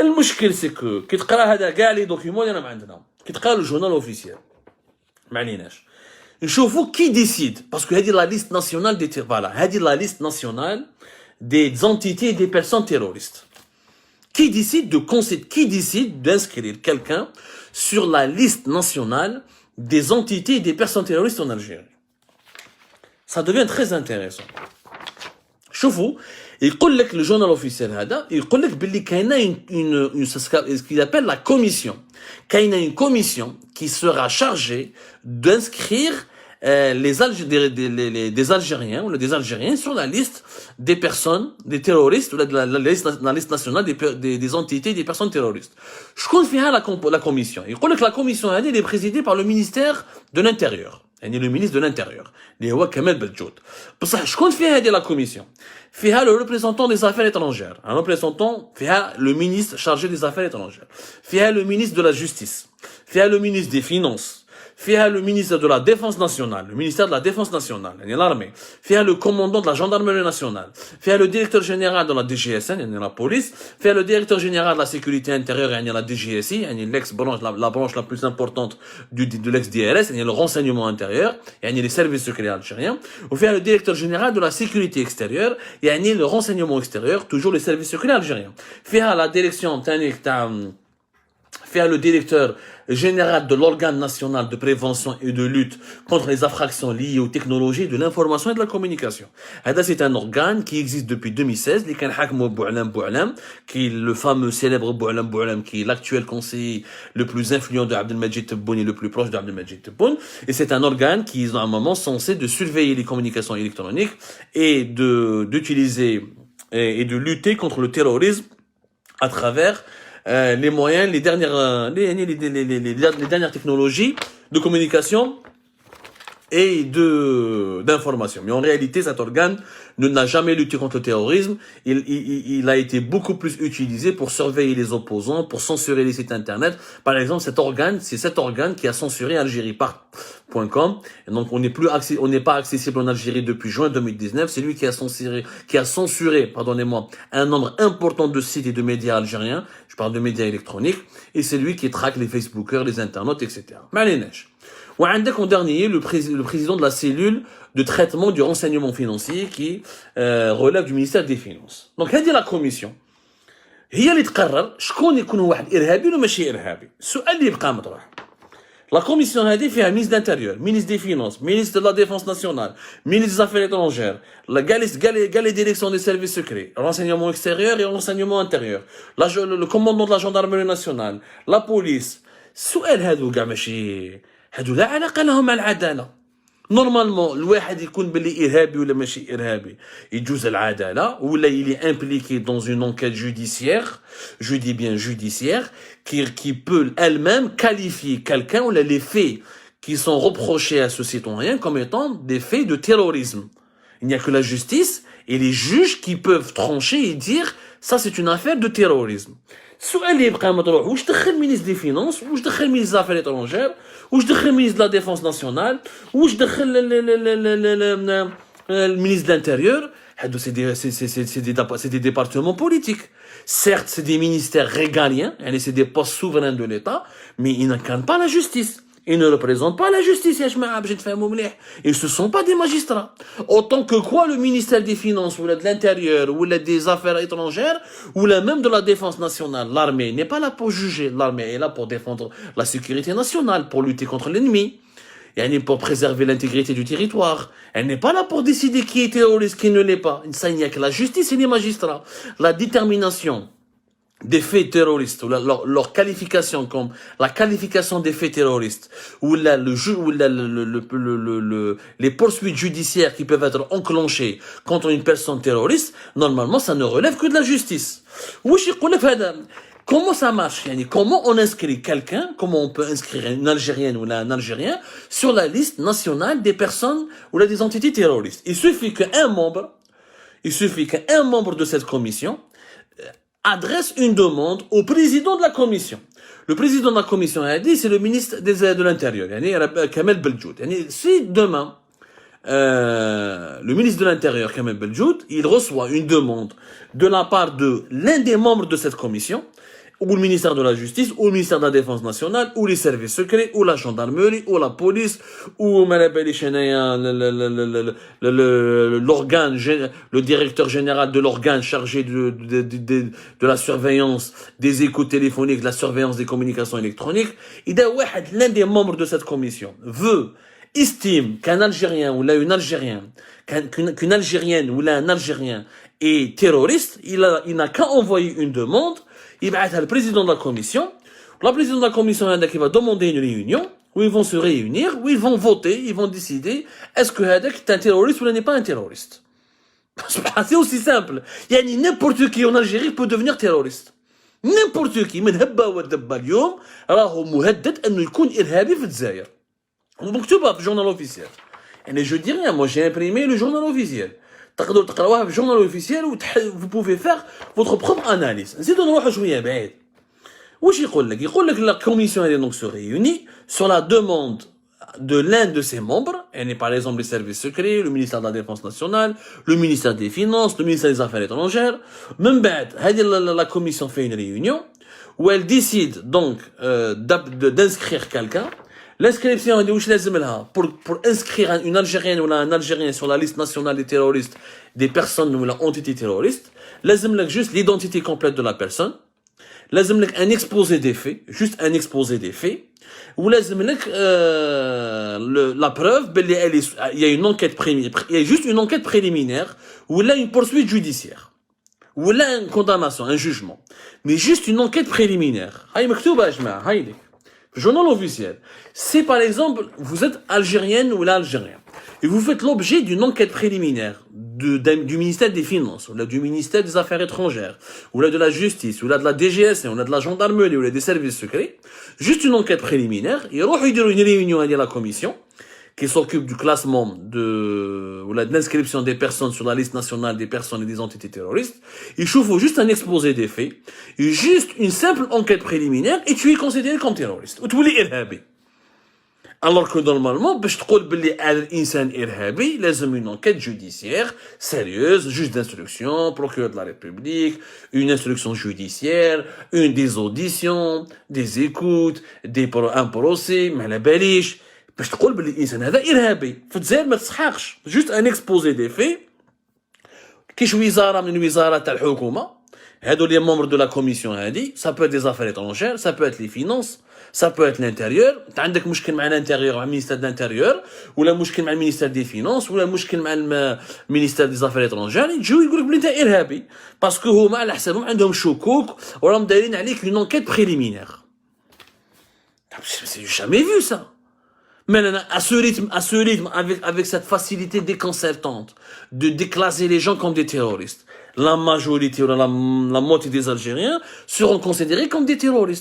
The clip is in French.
المشكل سي كو كي تقرا هذا كاع لي دوكيومون اللي راهم عندنا كي تقرا الجورنال اوفيسيال ما عليناش نشوفوا كي ديسيد باسكو هذه لا ليست ناسيونال دي فوالا هذه لا ليست ناسيونال des entités et des personnes terroristes. Qui décide d'inscrire quelqu'un sur la liste nationale des entités et des personnes terroristes en Algérie? Ça devient très intéressant. شوفوا يقول لك le journal officiel هذا يقول لك باللي كاينه ce qu'il appelle la commission. كاينه une commission qui sera chargée d'inscrire des Algériens ou des Algériens sur la liste des personnes, des terroristes, ou la liste nationale des entités des personnes terroristes. Je compte faire la commission. Il dit que la commission elle est présidée par le ministère de l'Intérieur. Le ministre de l'Intérieur. اللي هو كمال بلجود. بصح شكون فيها هذه la commission? فيها le représentant des affaires étrangères. Un représentant فيها le ministre chargé des affaires étrangères. فيها le ministre de la justice. فيها le ministre des finances. فيها le ministre de la Défense nationale, le ministère de la Défense nationale, l'armée. فيها le commandant de la gendarmerie nationale. فيها le directeur général de la DGSN, la police. فيها le directeur général de la sécurité intérieure, la DGSI, l'ex-branche, la branche la plus importante de l'ex-DRS, le renseignement intérieur, les services secrets algériens. وفيها le directeur général de la sécurité extérieure, le renseignement extérieur, toujours les services secrets algériens. فيها la direction le directeur général de l'organe national de prévention et de lutte contre les infractions liées aux technologies de l'information et de la communication. C'est un organe qui existe depuis 2016, qui est le fameux célèbre Boualam Boualam, qui est l'actuel conseiller le plus influent de Abdelmajid Tebboune et le plus proche d'Abdelmajid Tebboune. Et c'est un organe qui est normalement censé de surveiller les communications électroniques et d'utiliser et de lutter contre le terrorisme à travers les moyens, les dernières technologies de communication et d'information. Mais en réalité, cet organe n'a jamais lutté contre le terrorisme. Il a été beaucoup plus utilisé pour surveiller les opposants, pour censurer les sites internet. Par exemple, c'est cet organe qui a censuré algériepart.com. Et donc, on n'est pas accessible en Algérie depuis juin 2019. C'est lui qui a censuré, pardonnez-moi, un nombre important de sites et de médias algériens. Je parle de médias électroniques. Et c'est lui qui traque les Facebookers, les internautes, etc. وعندك en dernier le président de la cellule de traitement du renseignement financier qui relève du ministère des Finances. Donc هذه la commission هي اللي تقرر شكون يكون واحد إرهابي ولا ماشي إرهابي. السؤال اللي يبقى مطروح. La commission هذه فيها ministre d'Intérieur, ministre des Finances, ministre de la Défense nationale, ministre des Affaires étrangères, les directions des services secrets, renseignement extérieur et renseignement intérieur, le commandant de la gendarmerie nationale, la police. السؤال هذو كاع ماشي هادو لا علاقه لهم مع العداله. نورمالمون الواحد يكون باللي ارهابي ولا ماشي ارهابي يجوز العداله ولا il est impliqué dans une enquête judiciaire, je dis bien judiciaire, qui peut elle-même qualifier quelqu'un ou les faits qui sont reprochés à ce citoyen comme étant des faits de terrorisme. Il n'y a que la justice et les juges qui peuvent trancher et dire ça c'est une affaire de terrorisme. السؤال اللي يبقى مطروح واش دخل المينيستر دي فينانس واش دخل المينيستر دافير ايترونجير واش دخل المينيستر دو لا ديفونس ناسيونال واش دخل المينيستر de l'intérieur. C'est des départements politiques. Certes, c'est des ministères régaliens, c'est des postes souverains de l'État, mais ils n'incarnent pas la justice. Ils ne représentent pas la justice, ils ne sont pas des magistrats. Autant que quoi, le ministère des Finances, ou de l'Intérieur, ou des Affaires étrangères, ou même de la Défense nationale, l'armée n'est pas là pour juger. L'armée est là pour défendre la sécurité nationale, pour lutter contre l'ennemi. Elle n'est pas pour préserver l'intégrité du territoire. Elle n'est pas là pour décider qui est terroriste, qui ne l'est pas. Ça, il n'y a que la justice et les magistrats. La détermination des faits terroristes, ou leur qualification comme la qualification des faits terroristes, ou les poursuites judiciaires qui peuvent être enclenchées contre une personne terroriste, normalement, ça ne relève que de la justice. Comment ça marche? Comment on inscrit quelqu'un, comment on peut inscrire une Algérienne ou un Algérien sur la liste nationale des personnes ou des entités terroristes? Il suffit qu'un membre de cette commission adresse une demande au président de la commission. Le président de la commission a dit, c'est le ministre de l'Intérieur, Kamel Beljoud. Si demain, le ministre de l'Intérieur, Kamel Beljoud, il reçoit une demande de la part de l'un des membres de cette commission, ou le ministère de la Justice, ou le ministère de la Défense nationale, ou les services secrets, ou la gendarmerie, ou la police, ou l'organe, le directeur général de l'organe chargé de la surveillance des écoutes téléphoniques, de la surveillance des communications électroniques. L'un des membres de cette commission estime qu'un Algérien ou là une Algérienne, qu'une Algérienne ou là un Algérien est terroriste, il n'a qu'à envoyer une demande, il va être le président de la commission. La présidente de la commission qui va demander une réunion, où ils vont se réunir, où ils vont voter, ils vont décider est-ce que Hadak est un terroriste ou n'est pas un terroriste. C'est aussi simple. N'importe qui en Algérie peut devenir terroriste. N'importe qui, من هبة ودبة اليوم راهو مهدد انه يكون ارهابي في الجزائر. ومكتوبة في الجورنال اوفيسيال. يعني je dis rien, moi j'ai imprimé le journal officiel. تقدروا تقراوها في الجورنال اوفيسيال vous pouvez faire votre propre analyse. نزيدو نروحوا شوية بعيد. واش يقول لك؟ يقول لك la commission elle donc se réunit sur la demande de l'un de ses membres, et par exemple les services secrets, le ministère de la Défense nationale, le ministère des Finances, le ministère des Affaires étrangères. Même la commission fait une réunion où elle décide donc d'inscrire quelqu'un. L'inscription pour inscrire une Algérienne ou un Algérien sur la liste nationale des terroristes, des personnes ou l'entité terroriste, juste l'identité complète de la personne. لازم لك un exposé des faits, juste un exposé des faits, ou لازم لك la preuve il y a une enquête préliminaire, il y a juste une enquête préliminaire ou là une poursuite judiciaire ou là une condamnation, un jugement, mais juste une enquête préliminaire. هاي مكتوبة يا جماعة هاي لك في journal officiel. Si par exemple vous êtes algérienne ou algérien et vous faites l'objet d'une enquête préliminaire du ministère des Finances, ou là du ministère des Affaires étrangères, ou là de la Justice, ou là de la DGS, ou là de la gendarmerie, ou là des services secrets, juste une enquête préliminaire, il y aura une réunion à la commission, qui s'occupe du classement ou de l'inscription des personnes sur la liste nationale des personnes et des entités terroristes. Il faut juste un exposé des faits, juste une simple enquête préliminaire, et tu es considéré comme terroriste. Ou tu es irhabi. Alors que normalement, باش تقول بلي الانسان ارهابي لازم une enquête judiciaire sérieuse, juge d'instruction, procureur de la République, une instruction judiciaire, des auditions, des écoutes, un procès, ما على باليش باش تقول بلي الانسان هذا ارهابي. في الجزائر ما تسحقش. juste un exposé des faits. كاش وزاره من الوزارات تاع الحكومه هادو les membres de la commission هادي, ça peut être des affaires étrangères, ça peut être les finances, ça peut être l'intérieur. Tu as un مشكل مع l'intérieur, مع le ministère de l'intérieur, ou la مشكل مع le ministère des finances, ou la مشكل مع le ministère des affaires étrangères. يجوا يقولوا بلي انت ارهابي باسكو هما على حسابهم عندهم شكوك وراهم دايرين عليك une enquête préliminaire. J'ai jamais vu ça. Mais à ce rythme, avec cette facilité déconcertante de déclasser les gens comme des terroristes, la majorité ou la moitié des Algériens seront considérés comme des terroristes.